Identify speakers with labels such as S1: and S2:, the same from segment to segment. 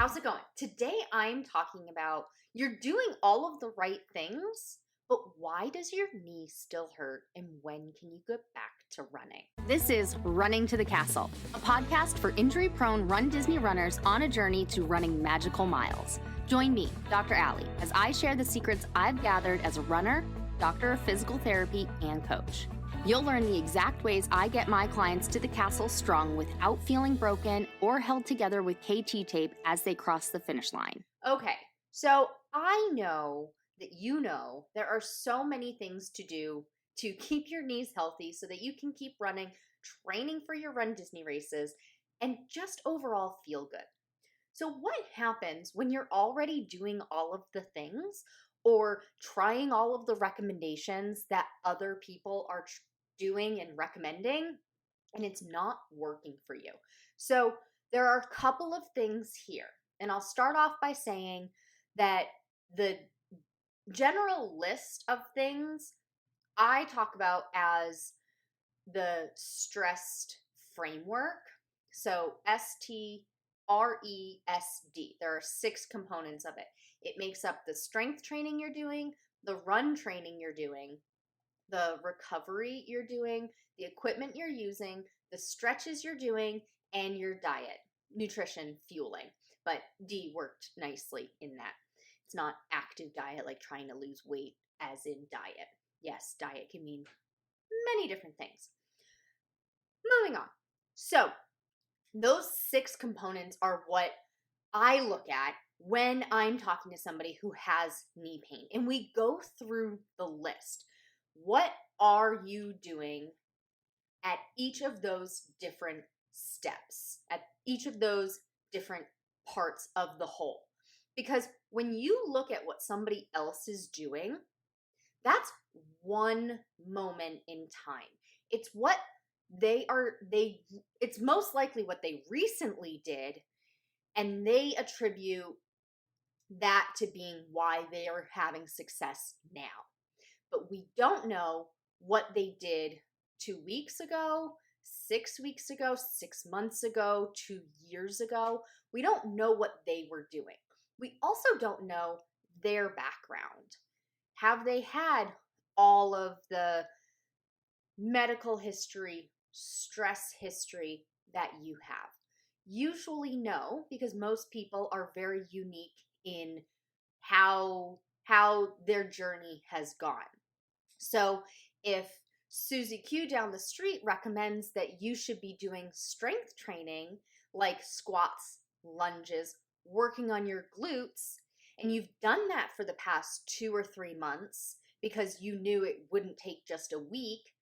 S1: How's it going? Today I'm talking about you're doing all of the right things, but why does your knee still hurt and when can you get back to running? This is Running to the Castle, a podcast for injury-prone Run Disney runners on a journey to running magical miles. Join me, Dr. Allie, as I share the secrets I've gathered as a runner, doctor of physical therapy, and coach. You'll learn the exact ways I get my clients to the castle strong without feeling broken or held together with KT tape as they cross the finish line. Okay, so I know that there are so many things to do to keep your knees healthy so that you can keep running, training for your Run Disney races, and just overall feel good. So what happens when you're already doing all of the things or trying all of the recommendations that other people are doing and recommending, and it's not working for you? So there are a couple of things here, and I'll start off by saying that the general list of things I talk about as the stressed framework. So S+T R+E+S+D. There are 6 components of it. It makes up the strength training you're doing, the run training you're doing, the recovery you're doing, the equipment you're using, the stretches you're doing, and your diet, nutrition, fueling. But D worked nicely in that. It's not active diet like trying to lose weight as in diet. Yes, diet can mean many different things. Moving on. So those 6 components are what I look at when I'm talking to somebody who has knee pain. And we go through the list. What are you doing at each of those different steps, at each of those different parts of the whole? Because when you look at what somebody else is doing, that's one moment in time. It's what it's most likely what they recently did, and they attribute that to being why they are having success now. But we don't know what they did 2 weeks ago, 6 weeks ago, 6 months ago, 2 years ago. We don't know what they were doing. We also don't know their background. Have they had all of the medical history, stress history that you have? Usually no, because most people are very unique in how their journey has gone. So if Susie Q down the street recommends that you should be doing strength training like squats, lunges, working on your glutes, and you've done that for the past 2 or 3 months because you knew it wouldn't take just a week,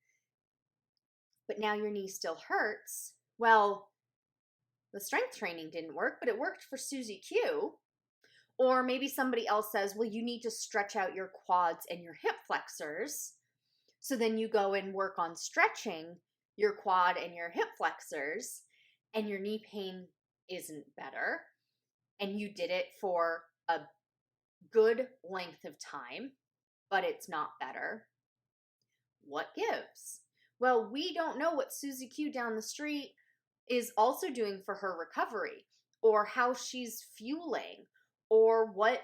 S1: but now your knee still hurts, well, the strength training didn't work, but it worked for Susie Q. Or maybe somebody else says, well, you need to stretch out your quads and your hip flexors. So then you go and work on stretching your quad and your hip flexors, and your knee pain isn't better. And you did it for a good length of time, but it's not better. What gives? Well, we don't know what Susie Q down the street is also doing for her recovery, or how she's fueling, or what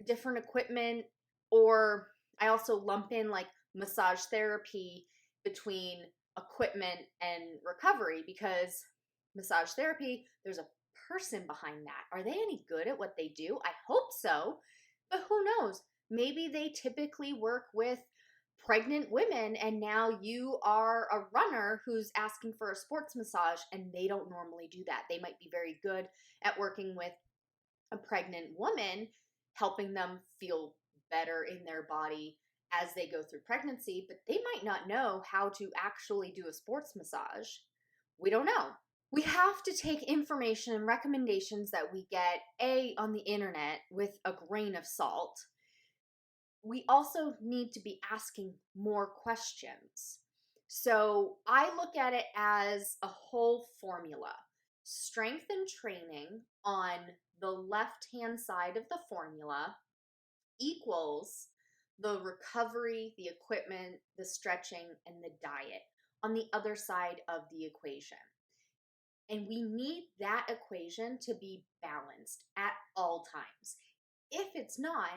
S1: different equipment, or I also lump in like massage therapy between equipment and recovery, because massage therapy, there's a person behind that. Are they any good at what they do? I hope so, but who knows? Maybe they typically work with pregnant women, and now you are a runner who's asking for a sports massage, and they don't normally do that. They might be very good at working with a pregnant woman, helping them feel better in their body as they go through pregnancy, but they might not know how to actually do a sports massage. We don't know. We have to take information and recommendations that we get on the internet with a grain of salt. We also need to be asking more questions. So I look at it as a whole formula. Strength and training on the left-hand side of the formula equals the recovery, the equipment, the stretching, and the diet on the other side of the equation. And we need that equation to be balanced at all times. If it's not,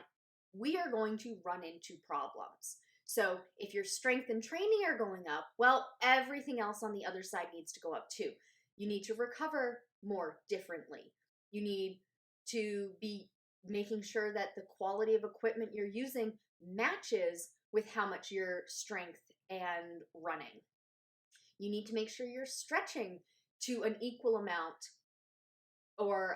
S1: we are going to run into problems. So if your strength and training are going up, well, everything else on the other side needs to go up too. You need to recover more differently. You need to be making sure that the quality of equipment you're using matches with how much your strength and running. You need to make sure you're stretching to an equal amount or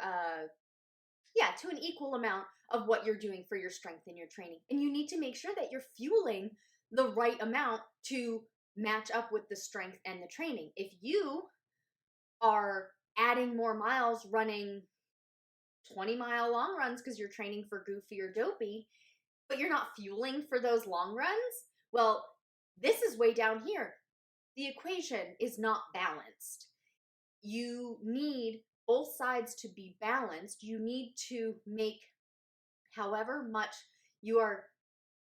S1: to an equal amount of what you're doing for your strength and your training. And you need to make sure that you're fueling the right amount to match up with the strength and the training. If you are adding more miles running 20-mile long runs because you're training for goofy or dopey, but you're not fueling for those long runs, well, this is way down here. The equation is not balanced. You need both sides to be balanced. You need to make however much you are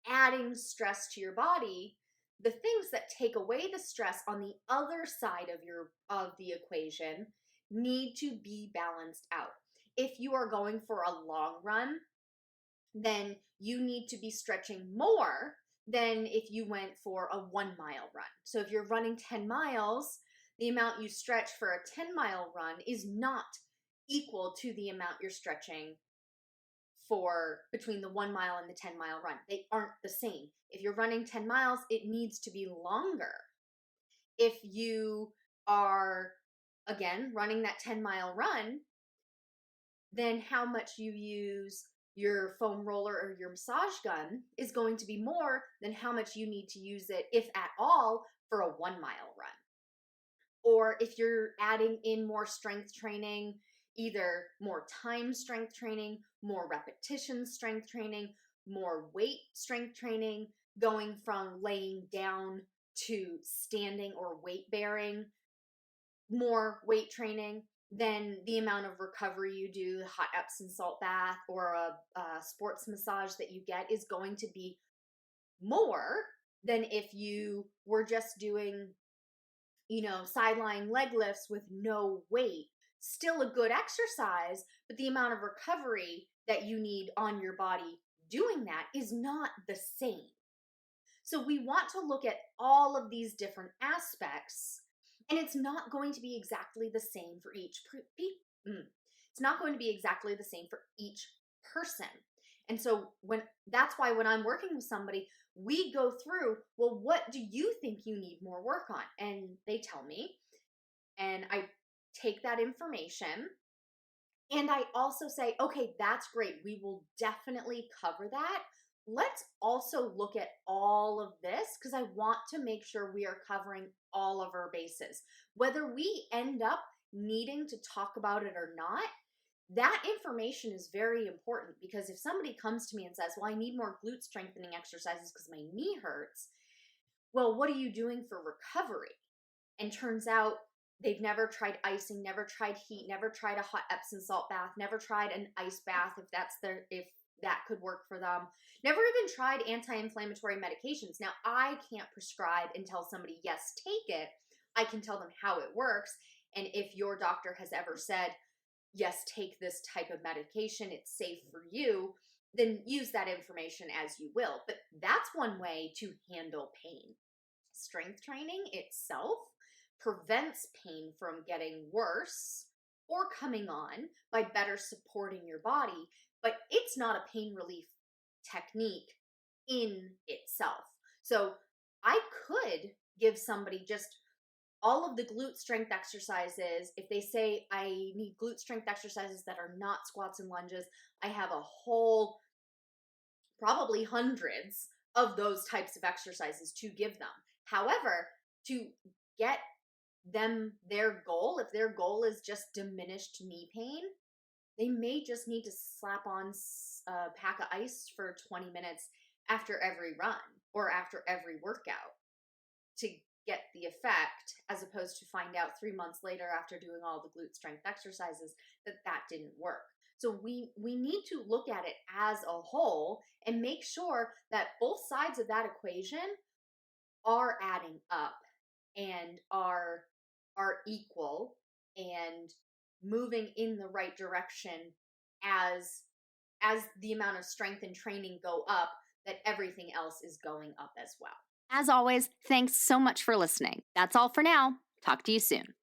S1: adding stress to your body, the things that take away the stress on the other side of the equation need to be balanced out. If you are going for a long run, then you need to be stretching more than if you went for a 1-mile run. So if you're running 10 miles, the amount you stretch for a 10-mile run is not equal to the amount you're stretching for between the 1-mile and the 10-mile run. They aren't the same. If you're running 10 miles, it needs to be longer. If you are, again, running that 10-mile run, then how much you use your foam roller or your massage gun is going to be more than how much you need to use it, if at all, for a 1-mile run. Or if you're adding in more strength training, either more time strength training, more repetition strength training, more weight strength training, going from laying down to standing or weight bearing, more weight training, then the amount of recovery you do, hot Epsom salt bath or a sports massage that you get is going to be more than if you were just doing, sideline leg lifts with no weight. Still a good exercise, but the amount of recovery that you need on your body doing that is not the same. So we want to look at all of these different aspects, and it's not going to be exactly the same for each it's not going to be exactly the same for each person. And so that's why when I'm working with somebody, we go through, well, what do you think you need more work on? And they tell me, and I take that information, and I also say, okay, that's great. We will definitely cover that. Let's also look at all of this because I want to make sure we are covering all of our bases. Whether we end up needing to talk about it or not, that information is very important because if somebody comes to me and says, well, I need more glute strengthening exercises because my knee hurts, well, what are you doing for recovery? And turns out they've never tried icing, never tried heat, never tried a hot Epsom salt bath, never tried an ice bath if that could work for them. Never even tried anti-inflammatory medications. Now, I can't prescribe and tell somebody, yes, take it. I can tell them how it works. And if your doctor has ever said, yes, take this type of medication, it's safe for you, then use that information as you will. But that's one way to handle pain. Strength training itself prevents pain from getting worse or coming on by better supporting your body, but it's not a pain relief technique in itself. So I could give somebody just all of the glute strength exercises. If they say I need glute strength exercises that are not squats and lunges, I have a whole, probably hundreds of those types of exercises to give them. However, to get them their goal, if their goal is just diminished knee pain, they may just need to slap on a pack of ice for 20 minutes after every run or after every workout to get the effect, as opposed to find out 3 months later after doing all the glute strength exercises that didn't work. So we need to look at it as a whole and make sure that both sides of that equation are adding up and are equal and moving in the right direction as the amount of strength and training go up, that everything else is going up as well. As always, thanks so much for listening. That's all for now. Talk to you soon.